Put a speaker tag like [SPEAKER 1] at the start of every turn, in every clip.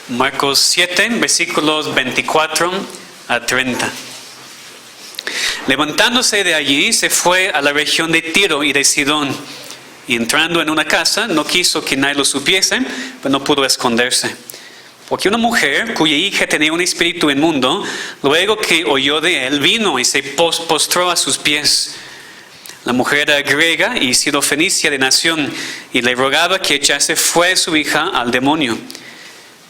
[SPEAKER 1] Marcos 7, versículos 24 a 30. Levantándose de allí, se fue a la región de Tiro y de Sidón. Y entrando en una casa, no quiso que nadie lo supiese, pero no pudo esconderse. Porque una mujer cuya hija tenía un espíritu inmundo, luego que oyó de él, vino y se postró a sus pies. La mujer era griega y sirofenicia de nación, y le rogaba que echase fuera su hija al demonio.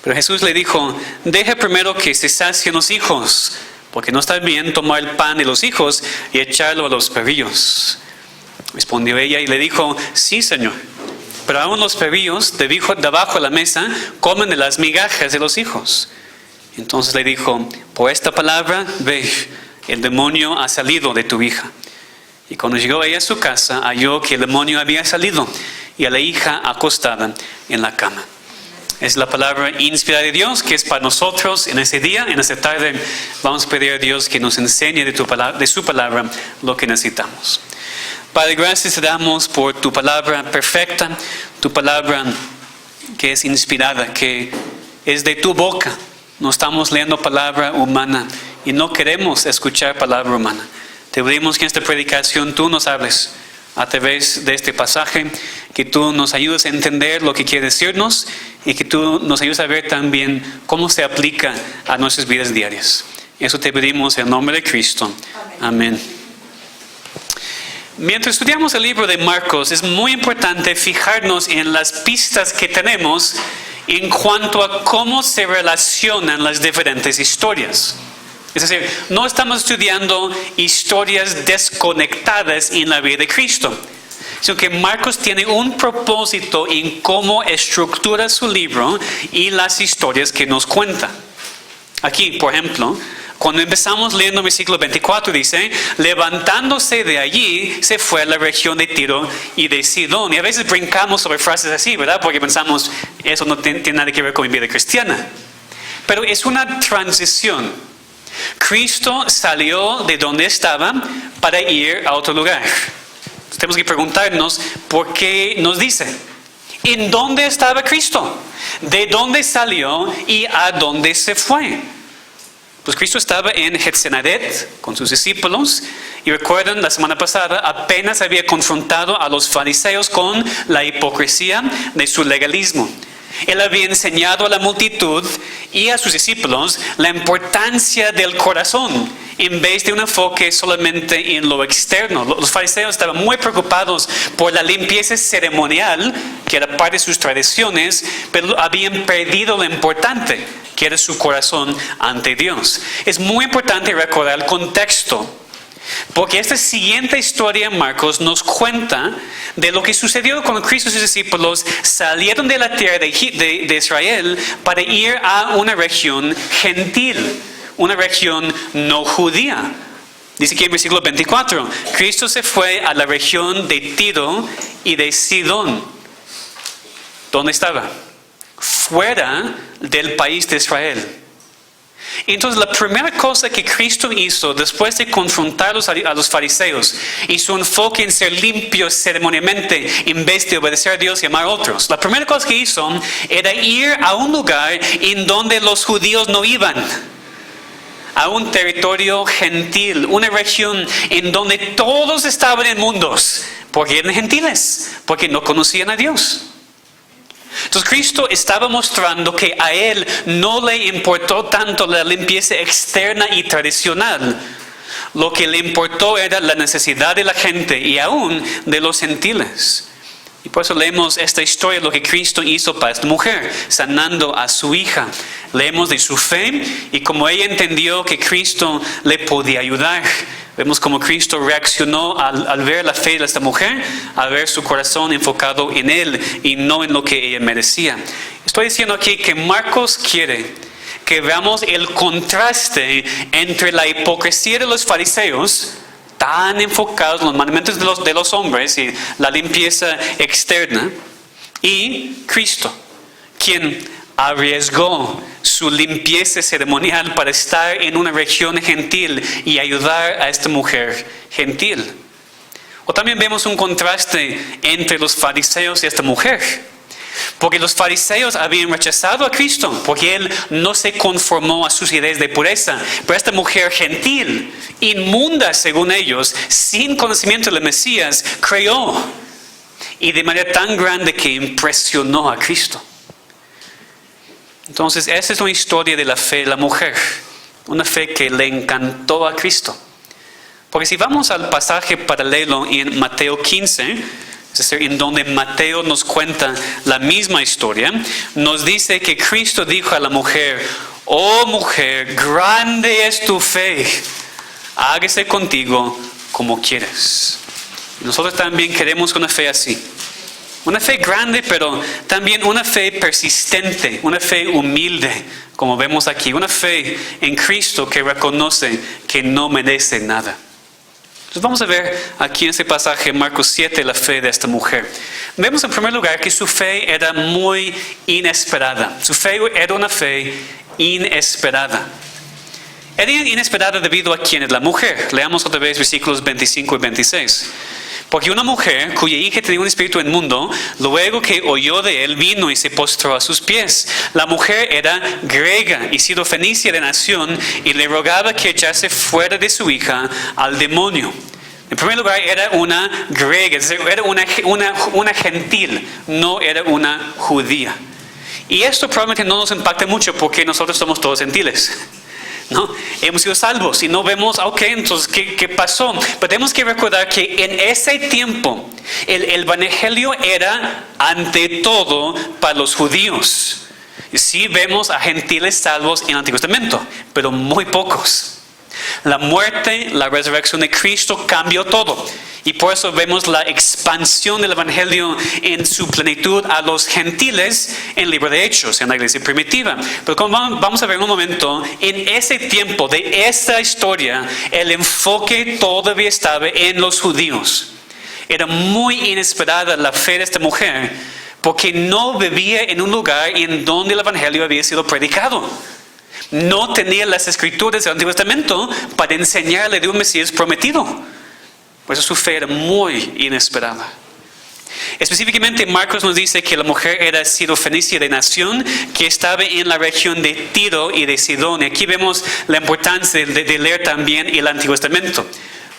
[SPEAKER 1] Pero Jesús le dijo: deja primero que se sacien los hijos, porque no está bien tomar el pan de los hijos y echarlo a los perrillos. Respondió ella y le dijo: sí, Señor, pero aún los perrillos debajo de la mesa comen de las migajas de los hijos. Entonces le dijo: por esta palabra, ve, el demonio ha salido de tu hija. Y cuando llegó ella a su casa, halló que el demonio había salido y a la hija acostada en la cama. Es la palabra inspirada de Dios que es para nosotros en ese día, en esta tarde. Vamos a pedir a Dios que nos enseñe de su palabra lo que necesitamos. Padre, gracias te damos por tu palabra perfecta, tu palabra que es inspirada, que es de tu boca. No estamos leyendo palabra humana y no queremos escuchar palabra humana. Te pedimos que en esta predicación tú nos hables a través de este pasaje, que tú nos ayudes a entender lo que quiere decirnos y que tú nos ayudes a ver también cómo se aplica a nuestras vidas diarias. Eso te pedimos en el nombre de Cristo. Amén. Mientras estudiamos el libro de Marcos, es muy importante fijarnos en las pistas que tenemos en cuanto a cómo se relacionan las diferentes historias. Es decir, no estamos estudiando historias desconectadas en la vida de Cristo, sino que Marcos tiene un propósito en cómo estructura su libro y las historias que nos cuenta. Aquí, por ejemplo, cuando empezamos leyendo el versículo 24, dice: levantándose de allí, se fue a la región de Tiro y de Sidón. Y a veces brincamos sobre frases así, ¿verdad? Porque pensamos, eso no tiene nada que ver con mi vida cristiana. Pero es una transición. Cristo salió de donde estaba para ir a otro lugar. Tenemos que preguntarnos por qué nos dice. ¿En dónde estaba Cristo? ¿De dónde salió y a dónde se fue? Pues Cristo estaba en Getsenaret con sus discípulos. Y recuerdan, la semana pasada apenas había confrontado a los fariseos con la hipocresía de su legalismo. Él había enseñado a la multitud y a sus discípulos la importancia del corazón en vez de un enfoque solamente en lo externo. Los fariseos estaban muy preocupados por la limpieza ceremonial, que era parte de sus tradiciones, pero habían perdido lo importante, que era su corazón ante Dios. Es muy importante recordar el contexto, porque esta siguiente historia en Marcos nos cuenta de lo que sucedió cuando Cristo y sus discípulos salieron de la tierra de Israel para ir a una región gentil, una región no judía. Dice aquí en versículo 24, Cristo se fue a la región de Tiro y de Sidón. ¿Dónde estaba? Fuera del país de Israel. Entonces la primera cosa que Cristo hizo después de confrontar a los fariseos y su enfoque en ser limpios ceremonialmente en vez de obedecer a Dios y amar a otros, la primera cosa que hizo era ir a un lugar en donde los judíos no iban, a un territorio gentil, una región en donde todos estaban inmundos porque eran gentiles, porque no conocían a Dios. Entonces Cristo estaba mostrando que a Él no le importó tanto la limpieza externa y tradicional. Lo que le importó era la necesidad de la gente y aún de los gentiles. Y por eso leemos esta historia, lo que Cristo hizo para esta mujer, sanando a su hija. Leemos de su fe y como ella entendió que Cristo le podía ayudar. Vemos cómo Cristo reaccionó al ver la fe de esta mujer, al ver su corazón enfocado en Él y no en lo que ella merecía. Estoy diciendo aquí que Marcos quiere que veamos el contraste entre la hipocresía de los fariseos, tan enfocados en los mandamientos de los hombres y la limpieza externa, y Cristo, quien arriesgó su limpieza ceremonial para estar en una región gentil y ayudar a esta mujer gentil. O también vemos un contraste entre los fariseos y esta mujer. Porque los fariseos habían rechazado a Cristo, porque Él no se conformó a sus ideas de pureza. Pero esta mujer gentil, inmunda según ellos, sin conocimiento del Mesías, creyó. Y de manera tan grande que impresionó a Cristo. Entonces, esa es una historia de la fe de la mujer. Una fe que le encantó a Cristo. Porque si vamos al pasaje paralelo en Mateo 15, es decir, en donde Mateo nos cuenta la misma historia, nos dice que Cristo dijo a la mujer: oh mujer, grande es tu fe, hágase contigo como quieres. Nosotros también queremos una fe así. Una fe grande, pero también una fe persistente, una fe humilde, como vemos aquí. Una fe en Cristo que reconoce que no merece nada. Entonces vamos a ver aquí en este pasaje, Marcos 7, la fe de esta mujer. Vemos en primer lugar que su fe era muy inesperada. Su fe era una fe inesperada. Era inesperada debido a quién es la mujer. Leamos otra vez versículos 25 y 26. Porque una mujer cuya hija tenía un espíritu inmundo, luego que oyó de él, vino y se postró a sus pies. La mujer era griega y sirofenicia de nación, y le rogaba que echase fuera de su hija al demonio. En primer lugar, era una griega, es decir, era una gentil, no era una judía. Y esto probablemente no nos impacta mucho porque nosotros somos todos gentiles, ¿no? Hemos sido salvos y no vemos, ok, entonces, ¿qué pasó? Pero tenemos que recordar que en ese tiempo el evangelio era ante todo para los judíos. Sí vemos a gentiles salvos en el Antiguo Testamento, pero muy pocos. La muerte, la resurrección de Cristo cambió todo. Y por eso vemos la expansión del evangelio en su plenitud a los gentiles en el libro de Hechos, en la iglesia primitiva. Pero como vamos a ver en un momento, en ese tiempo de esta historia, el enfoque todavía estaba en los judíos. Era muy inesperada la fe de esta mujer, porque no vivía en un lugar en donde el evangelio había sido predicado. No tenía las escrituras del Antiguo Testamento para enseñarle de un Mesías prometido. Por eso su fe era muy inesperada. Específicamente, Marcos nos dice que la mujer era sirofenicia de nación, que estaba en la región de Tiro y de Sidón. Y aquí vemos la importancia de leer también el Antiguo Testamento.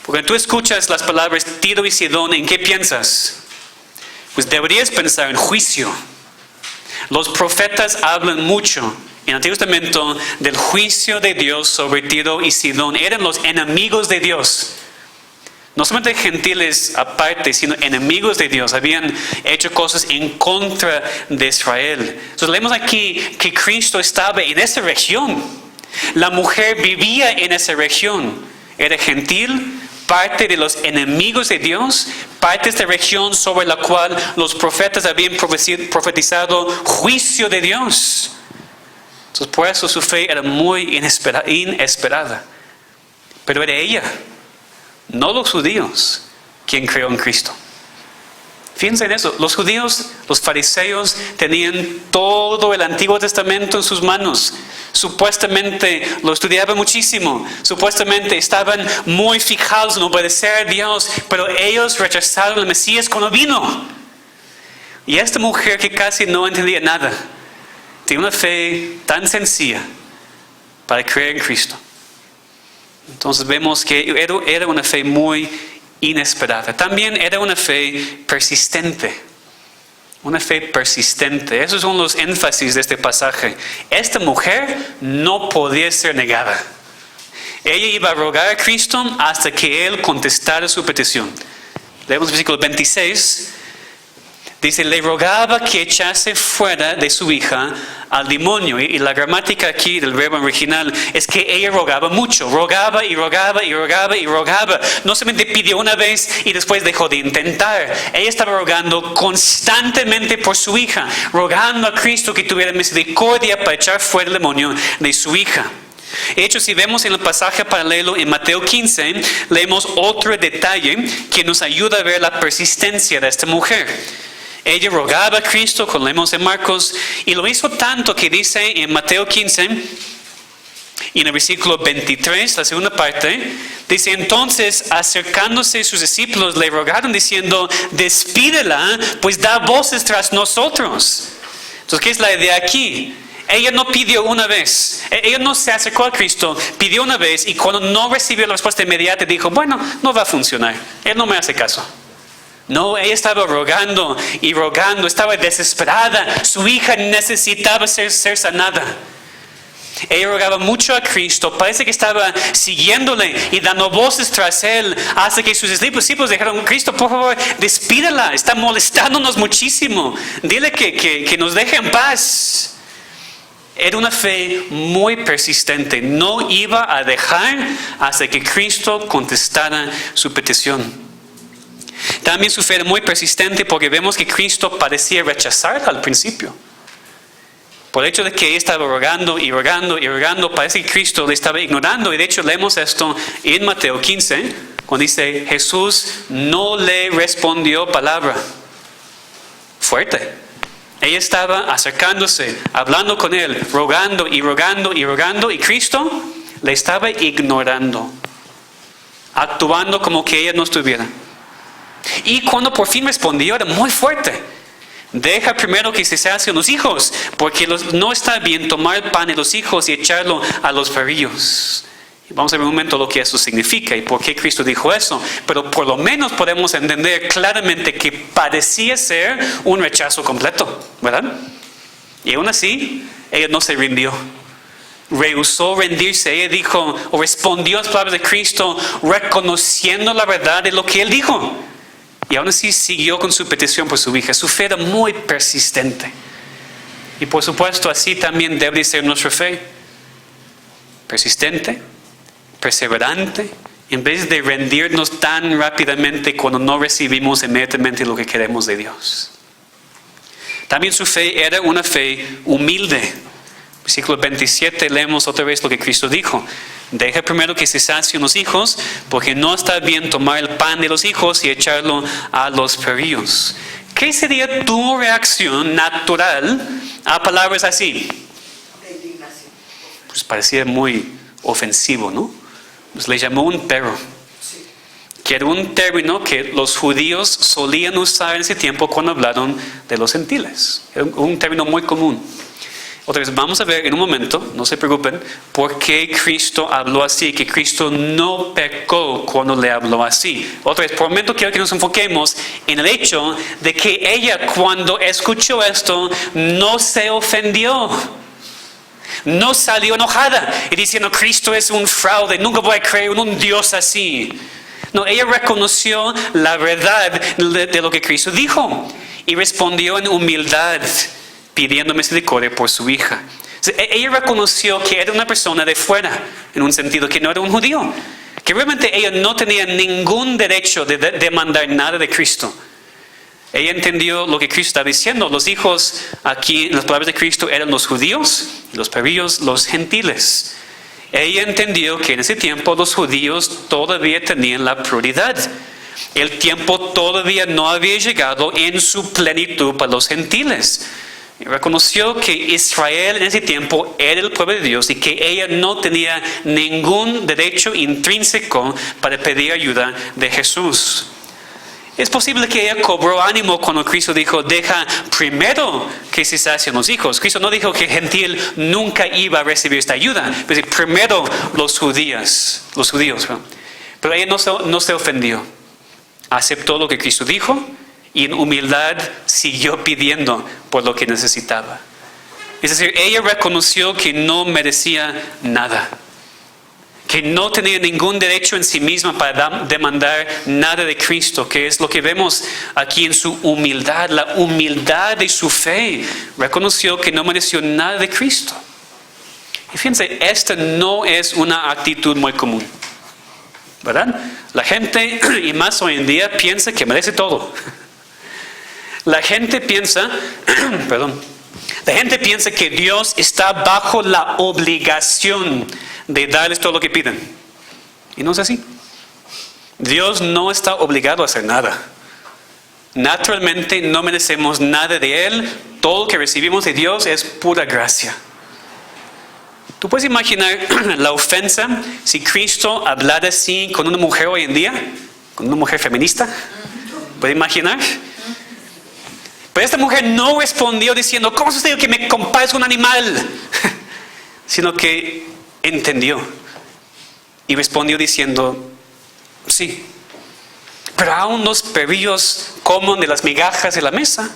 [SPEAKER 1] Porque tú escuchas las palabras Tiro y Sidón, ¿en qué piensas? Pues deberías pensar en juicio. Los profetas hablan mucho en el Antiguo Testamento del juicio de Dios sobre Tiro y Sidón. Eran los enemigos de Dios. No solamente gentiles aparte, sino enemigos de Dios. Habían hecho cosas en contra de Israel. Entonces leemos aquí que Cristo estaba en esa región. La mujer vivía en esa región. Era gentil, parte de los enemigos de Dios, parte de esta región sobre la cual los profetas habían profetizado juicio de Dios. Entonces por eso su fe era muy inesperada. Pero era ella, no los judíos, quien creyó en Cristo. Fíjense en eso, los judíos, los fariseos, tenían todo el Antiguo Testamento en sus manos. Supuestamente lo estudiaban muchísimo, supuestamente estaban muy fijados en obedecer a Dios, pero ellos rechazaron al Mesías cuando vino. Y esta mujer que casi no entendía nada, tiene una fe tan sencilla para creer en Cristo. Entonces vemos que era una fe muy inesperada. También era una fe persistente. Una fe persistente. Esos son los énfasis de este pasaje. Esta mujer no podía ser negada. Ella iba a rogar a Cristo hasta que Él contestara su petición. Leemos el versículo 26. Dice, le rogaba que echase fuera de su hija al demonio. Y la gramática aquí del verbo original es que ella rogaba mucho. Rogaba y rogaba y rogaba y rogaba. No solamente pidió una vez y después dejó de intentar. Ella estaba rogando constantemente por su hija. Rogando a Cristo que tuviera misericordia para echar fuera el demonio de su hija. De hecho, si vemos en el pasaje paralelo en Mateo 15, leemos otro detalle que nos ayuda a ver la persistencia de esta mujer. Ella rogaba a Cristo, como leemos en Marcos, y lo hizo tanto que dice en Mateo 15, Y en el versículo 23, la segunda parte, dice, entonces acercándose sus discípulos le rogaron diciendo, despídela, pues da voces tras nosotros. Entonces, ¿qué es la idea aquí? Ella no pidió una vez, ella no se acercó a Cristo, pidió una vez y cuando no recibió la respuesta inmediata dijo, bueno, no va a funcionar, él no me hace caso. No, ella estaba rogando y rogando, estaba desesperada, su hija necesitaba ser sanada. Ella rogaba mucho a Cristo, parece que estaba siguiéndole y dando voces tras él, hasta que sus discípulos dijeron, Cristo, por favor, despídela, está molestándonos muchísimo, dile que nos deje en paz. Era una fe muy persistente, no iba a dejar hasta que Cristo contestara su petición. También su fe era muy persistente porque vemos que Cristo parecía rechazarla al principio. Por el hecho de que ella estaba rogando y rogando y rogando, parece que Cristo le estaba ignorando. Y de hecho leemos esto en Mateo 15, cuando dice, Jesús no le respondió palabra. Fuerte. Ella estaba acercándose, hablando con él, rogando y rogando y rogando, y Cristo le estaba ignorando, actuando como que ella no estuviera. Y cuando por fin respondió, era muy fuerte. Deja primero que se sacien los hijos, porque no está bien tomar pan de los hijos y echarlo a los perrillos. Vamos a ver un momento lo que eso significa y por qué Cristo dijo eso. Pero por lo menos podemos entender claramente que parecía ser un rechazo completo, ¿verdad? Y aún así, ella no se rindió. Rehusó rendirse. Ella dijo, o respondió a las palabras de Cristo, reconociendo la verdad de lo que él dijo. Y aún así siguió con su petición por su hija. Su fe era muy persistente. Y por supuesto, así también debe ser nuestra fe. Persistente, perseverante, en vez de rendirnos tan rápidamente cuando no recibimos inmediatamente lo que queremos de Dios. También su fe era una fe humilde. Versículo 27 leemos otra vez lo que Cristo dijo. Deja primero que se sacien los hijos, porque no está bien tomar el pan de los hijos y echarlo a los perrillos. ¿Qué sería tu reacción natural a palabras así?
[SPEAKER 2] De indignación.
[SPEAKER 1] Pues parecía muy ofensivo, ¿no? Pues le llamó un perro.
[SPEAKER 2] Sí.
[SPEAKER 1] Que era un término que los judíos solían usar en ese tiempo cuando hablaron de los gentiles. Era un término muy común. Otra vez, vamos a ver en un momento, no se preocupen, por qué Cristo habló así, que Cristo no pecó cuando le habló así. Otra vez, por un momento quiero que nos enfoquemos en el hecho de que ella cuando escuchó esto no se ofendió. No salió enojada y diciendo, Cristo es un fraude, nunca voy a creer en un Dios así. No, ella reconoció la verdad de lo que Cristo dijo y respondió en humildad, pidiendo misericordia por su hija. Ella reconoció que era una persona de fuera, en un sentido que no era un judío, que realmente ella no tenía ningún derecho de demandar nada de Cristo. Ella entendió lo que Cristo estaba diciendo. Los hijos aquí, en las palabras de Cristo, eran los judíos y los perrillos, los gentiles. Ella entendió que en ese tiempo los judíos todavía tenían la prioridad. El tiempo todavía no había llegado en su plenitud para los gentiles. Reconoció que Israel en ese tiempo era el pueblo de Dios y que ella no tenía ningún derecho intrínseco para pedir ayuda de Jesús. Es posible que ella cobró ánimo cuando Cristo dijo, deja primero que se sacien los hijos. Cristo no dijo que el gentil nunca iba a recibir esta ayuda. Pero primero los judíos. Pero ella no se ofendió. Aceptó lo que Cristo dijo y en humildad siguió pidiendo por lo que necesitaba. Es decir, ella reconoció que no merecía nada, que no tenía ningún derecho en sí misma para demandar nada de Cristo, que es lo que vemos aquí en su humildad, la humildad de su fe. Reconoció que no mereció nada de Cristo. Y fíjense, esta no es una actitud muy común, ¿verdad? La gente, y más hoy en día, piensa que merece todo. La gente piensa, la gente piensa que Dios está bajo la obligación de darles todo lo que piden. Y no es así. Dios no está obligado a hacer nada. Naturalmente no merecemos nada de Él. Todo lo que recibimos de Dios es pura gracia. ¿Tú puedes imaginar la ofensa si Cristo hablara así con una mujer hoy en día? ¿Con una mujer feminista? ¿Puedes imaginar? Pero esta mujer no respondió diciendo, ¿cómo es usted que me compares con un animal? Sino que entendió y respondió diciendo, sí, pero aún los perrillos comen de las migajas de la mesa.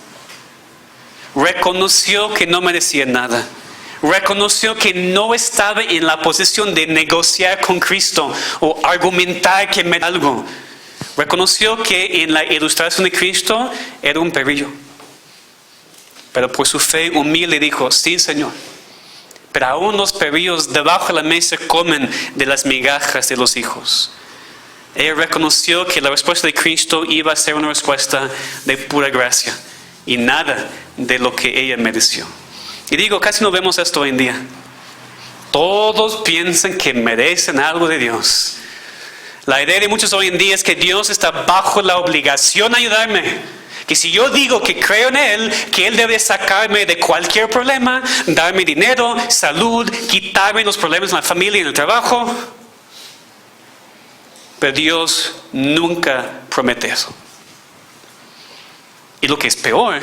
[SPEAKER 1] Reconoció que no merecía nada. Reconoció que no estaba en la posición de negociar con Cristo o argumentar que merecía algo. Reconoció que en la ilustración de Cristo era un perrillo. Pero por su fe humilde dijo, sí, Señor. Pero aún los perrillos debajo de la mesa comen de las migajas de los hijos. Ella reconoció que la respuesta de Cristo iba a ser una respuesta de pura gracia y nada de lo que ella mereció. Y digo, casi no vemos esto hoy en día. Todos piensan que merecen algo de Dios. La idea de muchos hoy en día es que Dios está bajo la obligación de ayudarme. Que si yo digo que creo en Él, que Él debe sacarme de cualquier problema, darme dinero, salud, quitarme los problemas en la familia y en el trabajo. Pero Dios nunca promete eso. Y lo que es peor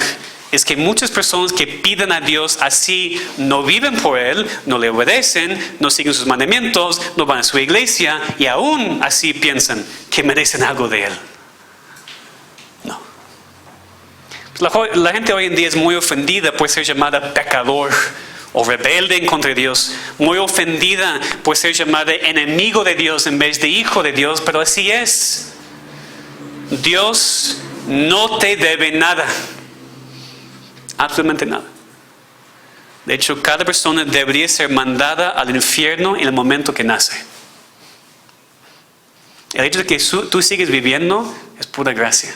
[SPEAKER 1] es que muchas personas que piden a Dios así no viven por Él, no le obedecen, no siguen sus mandamientos, no van a su iglesia y aún así piensan que merecen algo de Él. No. La gente hoy en día es muy ofendida por ser llamada pecador o rebelde en contra de Dios, muy ofendida por ser llamada enemigo de Dios en vez de hijo de Dios, pero así es. Dios no te debe nada, absolutamente nada. De hecho, cada persona debería ser mandada al infierno en el momento que nace. El hecho de que tú sigues viviendo es pura gracia.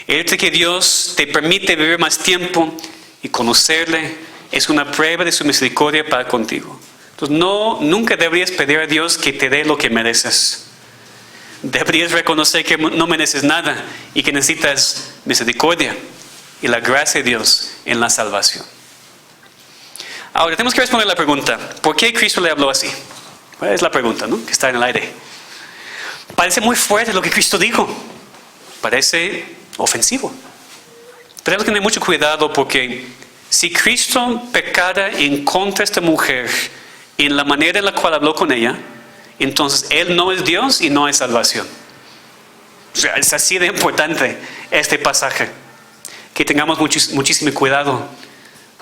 [SPEAKER 1] El hecho de que Dios te permite vivir más tiempo y conocerle es una prueba de su misericordia para contigo. Entonces, nunca deberías pedir a Dios que te dé lo que mereces. Deberías reconocer que no mereces nada y que necesitas misericordia y la gracia de Dios en la salvación. Ahora, tenemos que responder la pregunta, ¿por qué Cristo le habló así? Es la pregunta, ¿no?, que está en el aire. Parece muy fuerte lo que Cristo dijo. Parece ofensivo. Tenemos que tener mucho cuidado porque si Cristo pecara en contra de esta mujer en la manera en la cual habló con ella, entonces Él no es Dios y no hay salvación. O sea, es así de importante este pasaje, que tengamos muchísimo cuidado.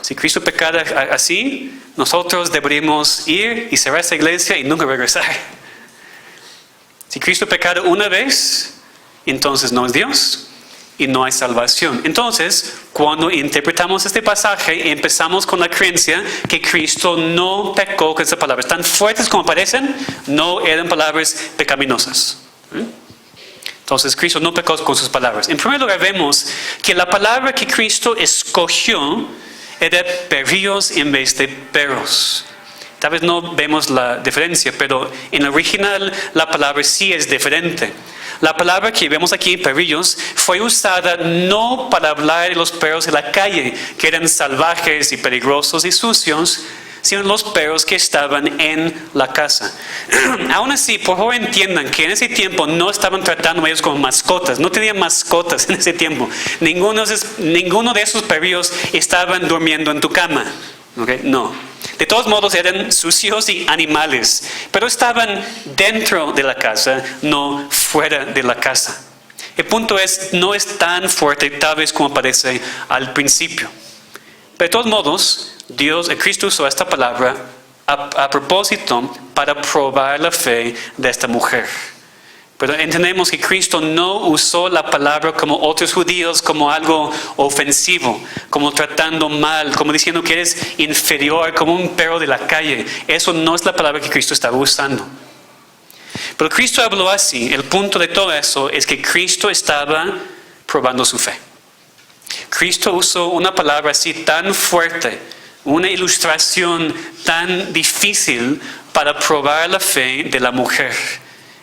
[SPEAKER 1] Si Cristo pecara así, nosotros deberíamos ir y cerrar esta iglesia y nunca regresar. Si Cristo pecara una vez, entonces no es Dios y no hay salvación. Entonces, cuando interpretamos este pasaje, empezamos con la creencia que Cristo no pecó con esas palabras. Tan fuertes como parecen, no eran palabras pecaminosas. Entonces, Cristo no pecó con sus palabras. En primer lugar, vemos que la palabra que Cristo escogió era perrillos en vez de perros. Tal vez no vemos la diferencia, pero en el original la palabra sí es diferente. La palabra que vemos aquí, perrillos, fue usada no para hablar de los perros de la calle, que eran salvajes y peligrosos y sucios, sino los perros que estaban en la casa. Aún así, por favor entiendan que en ese tiempo no estaban tratando a ellos como mascotas, no tenían mascotas en ese tiempo. Ninguno de esos perrillos estaban durmiendo en tu cama. ¿Okay? No. De todos modos eran sucios y animales, pero estaban dentro de la casa, no fuera de la casa. El punto es, no es tan fuerte tal vez como parece al principio. Pero de todos modos, Cristo usó esta palabra a propósito para probar la fe de esta mujer. Pero entendemos que Cristo no usó la palabra como otros judíos, como algo ofensivo, como tratando mal, como diciendo que eres inferior, como un perro de la calle. Eso no es la palabra que Cristo estaba usando. Pero Cristo habló así. El punto de todo eso es que Cristo estaba probando su fe. Cristo usó una palabra así tan fuerte, una ilustración tan difícil para probar la fe de la mujer.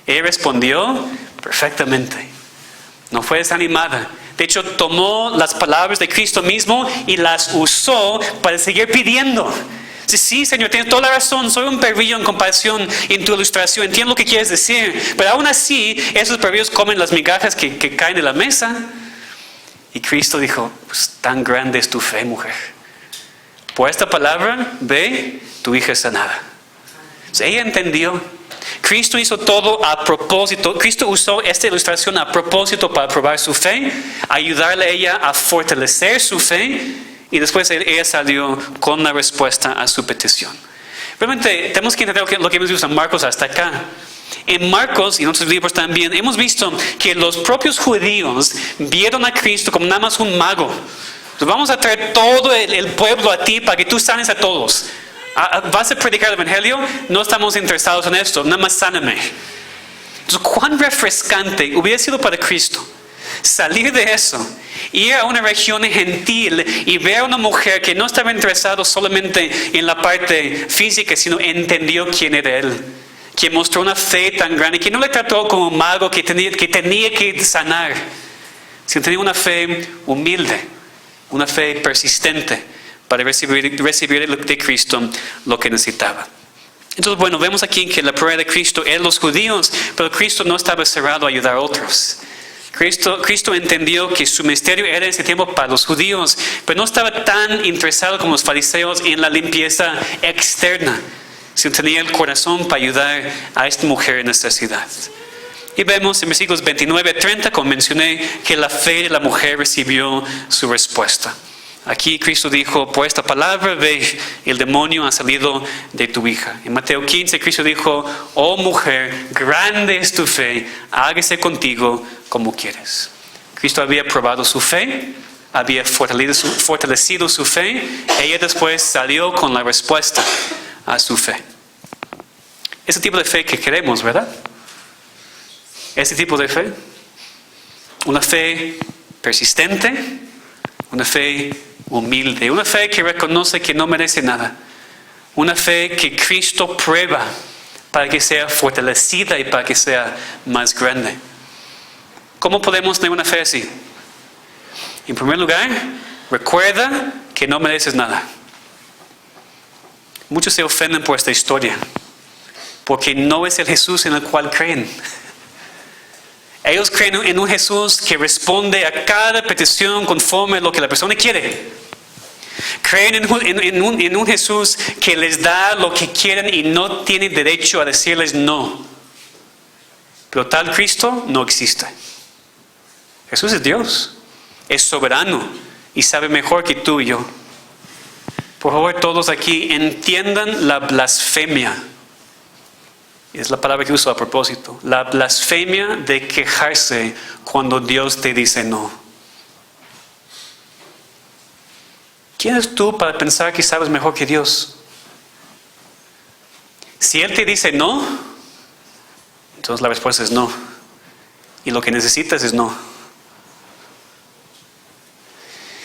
[SPEAKER 1] Ella respondió perfectamente. No fue desanimada. De hecho, tomó las palabras de Cristo mismo y las usó para seguir pidiendo. Sí, Señor, tienes toda la razón, soy un perrillo en comparación en tu ilustración, entiendo lo que quieres decir, pero aún así, esos perrillos comen las migajas que caen de la mesa. Y Cristo dijo, pues tan grande es tu fe, mujer. Por esta palabra, ve, tu hija es sanada. Entonces, ella entendió. Cristo hizo todo a propósito. Cristo usó esta ilustración a propósito para probar su fe, ayudarle a ella a fortalecer su fe, y después ella salió con la respuesta a su petición. Realmente tenemos que entender lo que hemos visto en Marcos hasta acá. En Marcos y en otros libros también hemos visto que los propios judíos vieron a Cristo como nada más un mago. Entonces, vamos a traer todo el pueblo a ti para que tú sanes a todos. ¿Vas a predicar el evangelio? No estamos interesados en esto, nada más sáname. Entonces, cuán refrescante hubiera sido para Cristo salir de eso, ir a una región gentil y ver a una mujer que no estaba interesada solamente en la parte física, sino entendió quién era Él, que mostró una fe tan grande, que no le trató como un mago que tenía que sanar, sino tenía una fe humilde, una fe persistente para recibir de Cristo lo que necesitaba. Entonces, bueno, vemos aquí que la prueba de Cristo es los judíos, pero Cristo no estaba cerrado a ayudar a otros. Cristo entendió que su ministerio era en ese tiempo para los judíos, pero no estaba tan interesado como los fariseos en la limpieza externa, sino tenía el corazón para ayudar a esta mujer en necesidad. Y vemos en versículos 29 a 30, como mencioné, que la fe de la mujer recibió su respuesta. Aquí Cristo dijo, por esta palabra, ve, el demonio ha salido de tu hija. En Mateo 15, Cristo dijo, oh mujer, grande es tu fe, hágase contigo como quieres. Cristo había probado su fe, había fortalecido su fe, ella después salió con la respuesta a su fe. Ese tipo de fe que queremos, ¿verdad? Ese tipo de fe. Una fe persistente, una fe humilde, una fe que reconoce que no merece nada, una fe que Cristo prueba para que sea fortalecida y para que sea más grande. ¿Cómo podemos tener una fe así? En primer lugar, recuerda que no mereces nada. Muchos se ofenden por esta historia, porque no es el Jesús en el cual creen. Ellos creen en un Jesús que responde a cada petición conforme a lo que la persona quiere. Creen en un Jesús que les da lo que quieren y no tiene derecho a decirles no. Pero tal Cristo no existe. Jesús es Dios, es soberano y sabe mejor que tú y yo. Por favor, todos aquí entiendan la blasfemia. Es la palabra que uso a propósito. La blasfemia de quejarse cuando Dios te dice no. ¿Quién es tú para pensar que sabes mejor que Dios? Si Él te dice no, entonces la respuesta es no. Y lo que necesitas es no.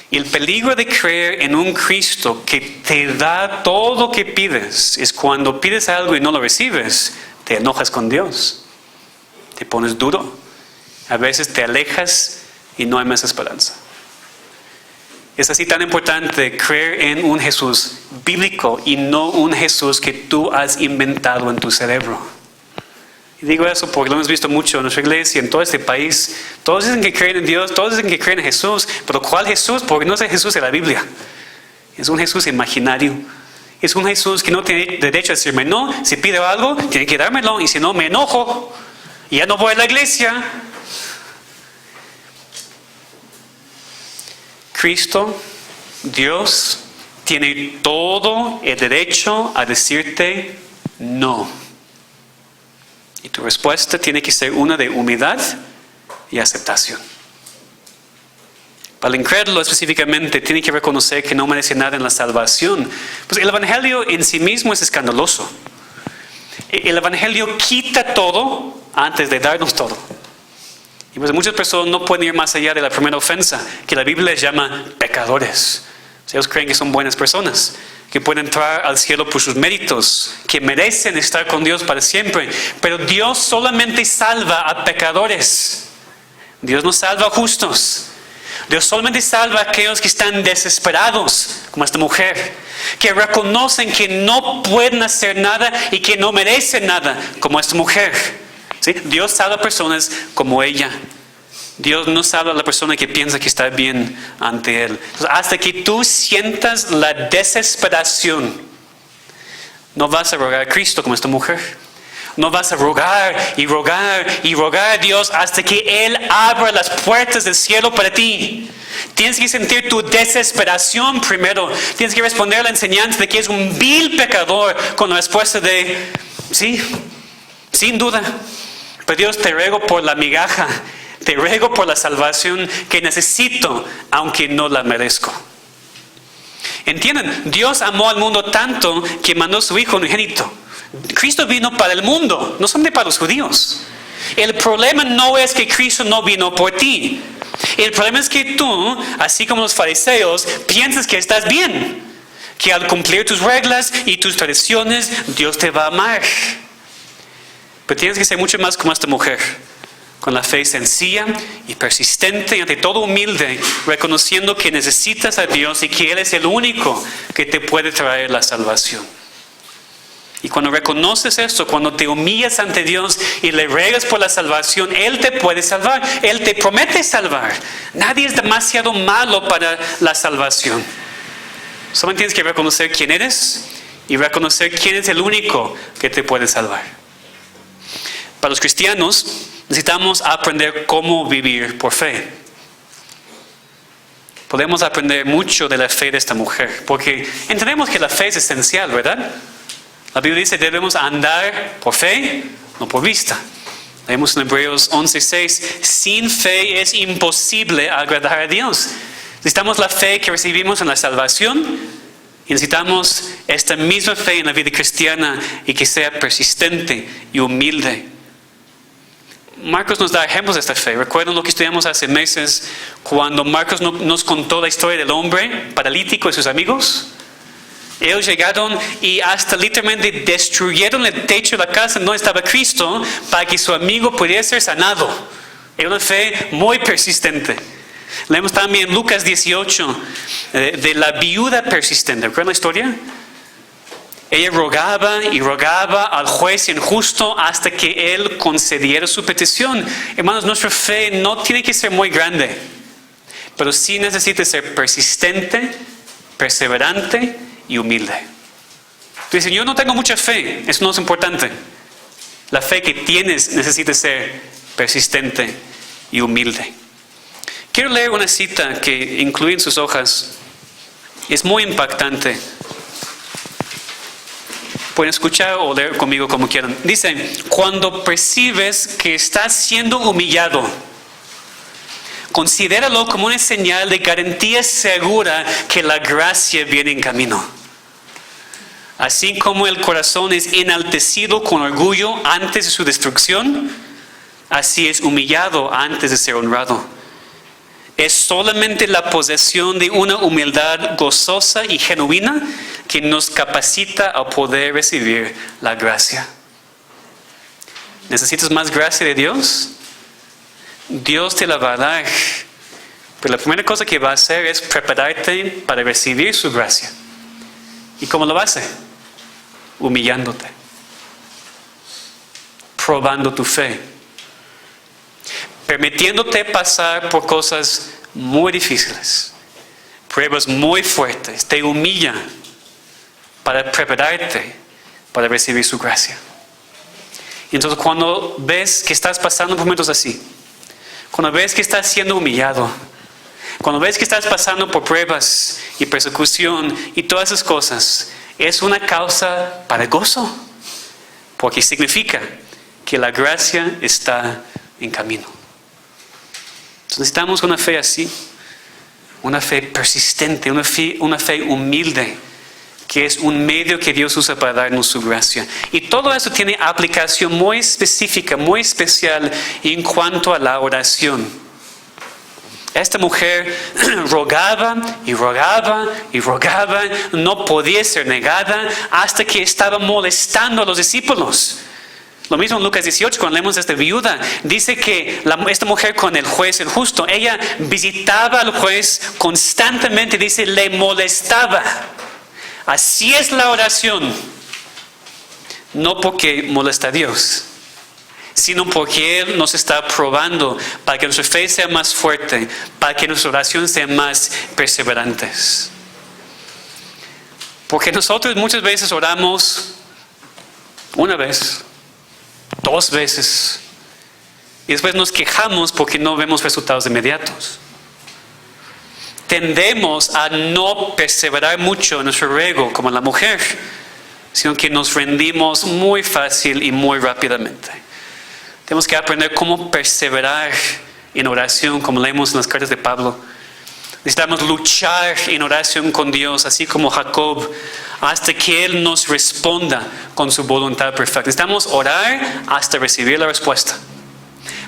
[SPEAKER 1] Y el peligro de creer en un Cristo que te da todo lo que pides es cuando pides algo y no lo recibes, te enojas con Dios, te pones duro, a veces te alejas y no hay más esperanza. Es así tan importante creer en un Jesús bíblico y no un Jesús que tú has inventado en tu cerebro. Y digo eso porque lo hemos visto mucho en nuestra iglesia, en todo este país. Todos dicen que creen en Dios, todos dicen que creen en Jesús, pero ¿cuál Jesús? Porque no es el Jesús de la Biblia. Es un Jesús imaginario. Es un Jesús que no tiene derecho a decirme no. Si pido algo, tiene que dármelo, y si no, me enojo y ya no voy a la iglesia. Cristo, Dios, tiene todo el derecho a decirte no. Y tu respuesta tiene que ser una de humildad y aceptación. Para el incrédulo específicamente, tiene que reconocer que no merece nada en la salvación. Pues el evangelio en sí mismo es escandaloso. El evangelio quita todo antes de darnos todo. Y pues muchas personas no pueden ir más allá de la primera ofensa, que la Biblia les llama pecadores. Ellos creen que son buenas personas, que pueden entrar al cielo por sus méritos, que merecen estar con Dios para siempre. Pero Dios solamente salva a pecadores. Dios no salva a justos. Dios solamente salva a aquellos que están desesperados, como esta mujer, que reconocen que no pueden hacer nada y que no merecen nada, como esta mujer. ¿Sí? Dios salva a personas como ella. Dios no salva a la persona que piensa que está bien ante Él. Entonces, hasta que tú sientas la desesperación, no vas a rogar a Cristo como esta mujer. No vas a rogar y rogar y rogar a Dios hasta que Él abra las puertas del cielo para ti. Tienes que sentir tu desesperación primero. Tienes que responder a la enseñanza de que es un vil pecador con la respuesta de, sí, sin duda. Pero Dios, te ruego por la migaja, te ruego por la salvación que necesito, aunque no la merezco. ¿Entienden? Dios amó al mundo tanto que mandó a su Hijo unigénito. Cristo vino para el mundo, no solamente para los judíos. El problema no es que Cristo no vino por ti. El problema es que tú, así como los fariseos, piensas que estás bien. Que al cumplir tus reglas y tus tradiciones, Dios te va a amar. Pero tienes que ser mucho más como esta mujer. Con la fe sencilla y persistente y ante todo humilde, reconociendo que necesitas a Dios y que Él es el único que te puede traer la salvación. Y cuando reconoces esto, cuando te humillas ante Dios y le ruegas por la salvación, Él te puede salvar. Él te promete salvar. Nadie es demasiado malo para la salvación. Solamente tienes que reconocer quién eres y reconocer quién es el único que te puede salvar. Para los cristianos, necesitamos aprender cómo vivir por fe. Podemos aprender mucho de la fe de esta mujer, porque entendemos que la fe es esencial, ¿verdad? La Biblia dice que debemos andar por fe, no por vista. Leemos en Hebreos 11:6, sin fe es imposible agradar a Dios. Necesitamos la fe que recibimos en la salvación y necesitamos esta misma fe en la vida cristiana y que sea persistente y humilde. Marcos nos da ejemplos de esta fe. ¿Recuerdan lo que estudiamos hace meses cuando Marcos nos contó la historia del hombre paralítico y sus amigos? Ellos llegaron y hasta literalmente destruyeron el techo de la casa donde estaba Cristo para que su amigo pudiera ser sanado. Era una fe muy persistente. Leemos también Lucas 18 de la viuda persistente. ¿Recuerdan la historia? Ella rogaba y rogaba al juez injusto hasta que él concediera su petición. Hermanos, nuestra fe no tiene que ser muy grande, pero sí necesita ser persistente, perseverante y humilde. Dicen, yo no tengo mucha fe, eso no es importante. La fe que tienes necesita ser persistente y humilde. Quiero leer una cita que incluí en sus hojas. Es muy impactante. Pueden escuchar o leer conmigo como quieran. Dice, cuando percibes que estás siendo humillado, considéralo como una señal de garantía segura que la gracia viene en camino. Así como el corazón es enaltecido con orgullo antes de su destrucción, así es humillado antes de ser honrado. Es solamente la posesión de una humildad gozosa y genuina que nos capacita a poder recibir la gracia. ¿Necesitas más gracia de Dios? Dios te la va a dar. Pero la primera cosa que va a hacer es prepararte para recibir su gracia. ¿Y cómo lo hace? Humillándote. Probando tu fe. Permitiéndote pasar por cosas muy difíciles. Pruebas muy fuertes. Te humilla para prepararte para recibir su gracia. Y entonces cuando ves que estás pasando por momentos así, cuando ves que estás siendo humillado, cuando ves que estás pasando por pruebas y persecución y todas esas cosas, es una causa para gozo, porque significa que la gracia está en camino. Entonces necesitamos una fe así, una fe persistente, una fe humilde, que es un medio que Dios usa para darnos su gracia. Y todo eso tiene aplicación muy específica, muy especial en cuanto a la oración. Esta mujer rogaba y rogaba y rogaba, no podía ser negada hasta que estaba molestando a los discípulos. Lo mismo en Lucas 18, cuando leemos a esta viuda, dice que esta mujer con el juez, el justo, ella visitaba al juez constantemente, dice, le molestaba. Así es la oración, no porque molesta a Dios, sino porque Él nos está probando para que nuestra fe sea más fuerte, para que nuestra oración sea más perseverantes. Porque nosotros muchas veces oramos una vez, 2 veces, y después nos quejamos porque no vemos resultados inmediatos. Tendemos a no perseverar mucho en nuestro ruego como la mujer, sino que nos rendimos muy fácil y muy rápidamente. Tenemos que aprender cómo perseverar en oración, como leemos en las cartas de Pablo. Necesitamos luchar en oración con Dios, así como Jacob, hasta que Él nos responda con su voluntad perfecta. Necesitamos orar hasta recibir la respuesta.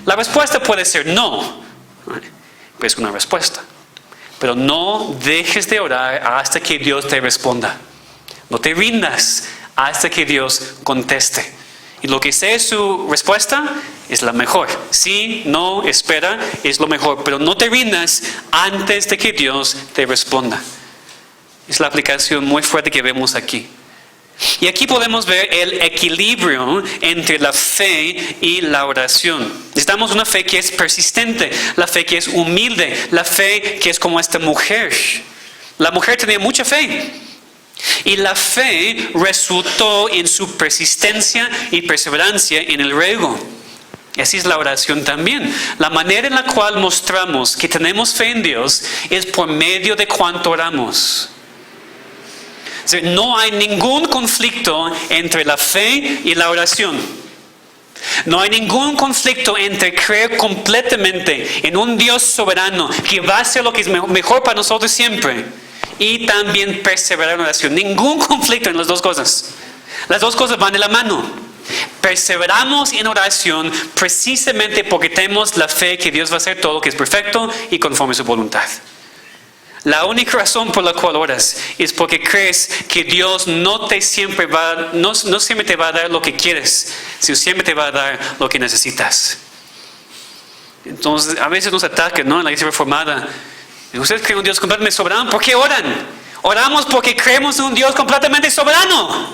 [SPEAKER 1] La respuesta puede ser no, pero es una respuesta. Pero no dejes de orar hasta que Dios te responda. No te rindas hasta que Dios conteste. Y lo que sea su respuesta es la mejor. Sí, no, espera, es lo mejor. Pero no te rindas antes de que Dios te responda. Es la aplicación muy fuerte que vemos aquí. Y aquí podemos ver el equilibrio entre la fe y la oración. Necesitamos una fe que es persistente, la fe que es humilde, la fe que es como esta mujer. La mujer tenía mucha fe. Y la fe resultó en su persistencia y perseverancia en el ruego. Y así es la oración también. La manera en la cual mostramos que tenemos fe en Dios es por medio de cuánto oramos. O sea, no hay ningún conflicto entre la fe y la oración. No hay ningún conflicto entre creer completamente en un Dios soberano que va a hacer lo que es mejor para nosotros siempre y también perseverar en oración. Ningún conflicto en las dos cosas. Las dos cosas van de la mano. Perseveramos en oración precisamente porque tenemos la fe que Dios va a hacer todo lo que es perfecto y conforme a su voluntad. La única razón por la cual oras es porque crees que Dios no siempre te va a dar lo que quieres, sino siempre te va a dar lo que necesitas. Entonces, a veces nos atacan, ¿no? En la iglesia reformada. Ustedes creen en un Dios completamente soberano. ¿Por qué oran? Oramos porque creemos en un Dios completamente soberano.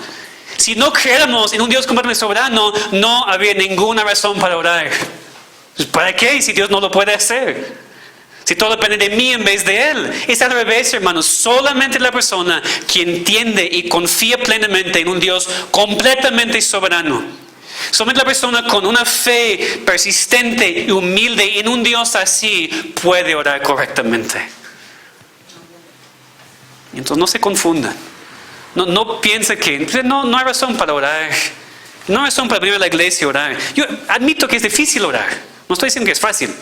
[SPEAKER 1] Si no creéramos en un Dios completamente soberano, no habría ninguna razón para orar. ¿Para qué? Si Dios no lo puede hacer. Si todo depende de mí en vez de Él. Es al revés, hermanos. Solamente la persona que entiende y confía plenamente en un Dios completamente soberano. Solamente la persona con una fe persistente y humilde en un Dios así puede orar correctamente. Entonces no se confundan. No piensen que no hay razón para orar. No hay razón para venir a la iglesia a orar. Yo admito que es difícil orar. No estoy diciendo que es fácil.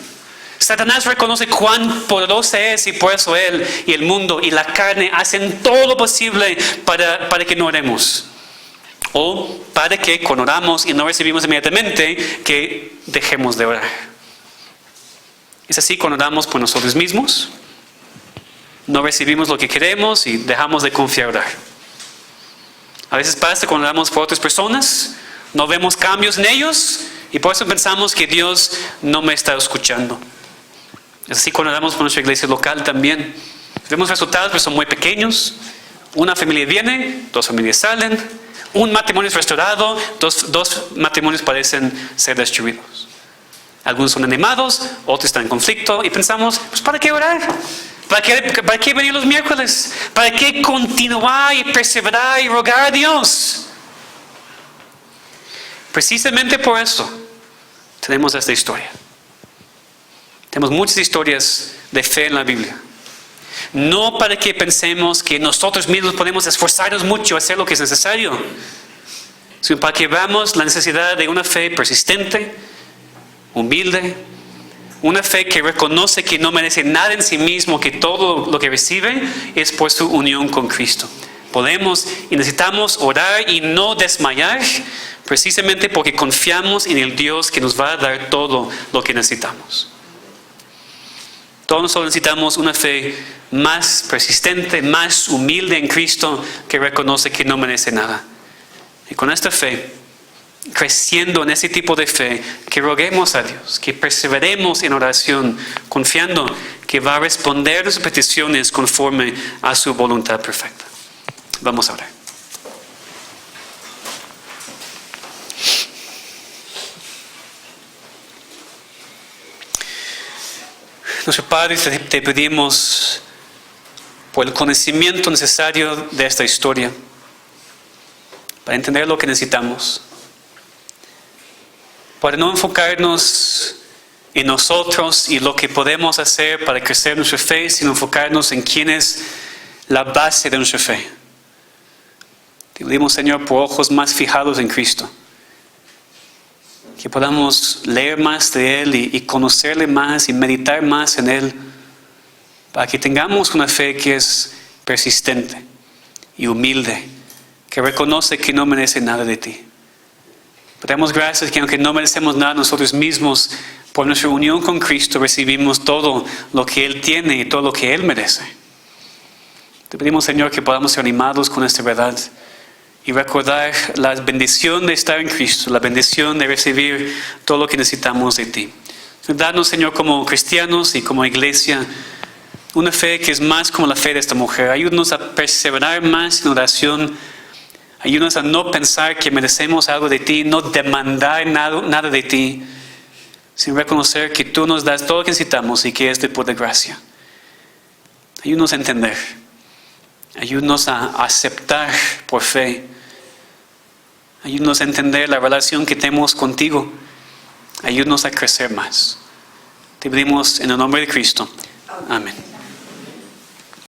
[SPEAKER 1] Satanás reconoce cuán poderoso es y por eso él y el mundo y la carne hacen todo lo posible para que no oremos. O para que cuando oramos y no recibimos inmediatamente, que dejemos de orar. Es así cuando oramos por nosotros mismos. No recibimos lo que queremos y dejamos de confiar en orar. A veces pasa cuando oramos por otras personas, no vemos cambios en ellos y por eso pensamos que Dios no me está escuchando. Es así cuando oramos por nuestra iglesia local también. Vemos resultados, pero son muy pequeños. Una familia viene, 2 familias salen. Un matrimonio es restaurado, dos matrimonios parecen ser destruidos. Algunos son animados, otros están en conflicto y pensamos, pues ¿para qué orar? ¿Para qué venir los miércoles? ¿Para qué continuar y perseverar y rogar a Dios? Precisamente por eso tenemos esta historia. Tenemos muchas historias de fe en la Biblia. No para que pensemos que nosotros mismos podemos esforzarnos mucho a hacer lo que es necesario, sino para que veamos la necesidad de una fe persistente, humilde, una fe que reconoce que no merece nada en sí mismo, que todo lo que recibe es por su unión con Cristo. Podemos y necesitamos orar y no desmayar, precisamente porque confiamos en el Dios que nos va a dar todo lo que necesitamos. Todos nosotros necesitamos una fe más persistente, más humilde en Cristo, que reconoce que no merece nada. Y con esta fe creciendo en ese tipo de fe, que roguemos a Dios, que perseveremos en oración, confiando que va a responder sus peticiones conforme a su voluntad perfecta. Vamos a orar. Nuestro Padre, te pedimos por el conocimiento necesario de esta historia, para entender lo que necesitamos, para no enfocarnos en nosotros y lo que podemos hacer para crecer nuestra fe, sino enfocarnos en quién es la base de nuestra fe. Te pedimos, Señor, por ojos más fijados en Cristo, que podamos leer más de Él y conocerle más y meditar más en Él, para que tengamos una fe que es persistente y humilde, que reconoce que no merece nada de ti. Te damos gracias que aunque no merecemos nada nosotros mismos, por nuestra unión con Cristo recibimos todo lo que Él tiene y todo lo que Él merece. Te pedimos, Señor, que podamos ser animados con esta verdad y recordar la bendición de estar en Cristo, la bendición de recibir todo lo que necesitamos de ti. Danos, Señor, como cristianos y como iglesia, una fe que es más como la fe de esta mujer. Ayúdanos a perseverar más en oración. Ayúdanos a no pensar que merecemos algo de ti, no demandar nada de ti, sino reconocer que tú nos das todo lo que necesitamos y que es de por gracia. Ayúdanos a entender. Ayúdanos a aceptar por fe. Ayúdanos a entender la relación que tenemos contigo. Ayúdanos a crecer más. Te pedimos en el nombre de Cristo. Amén.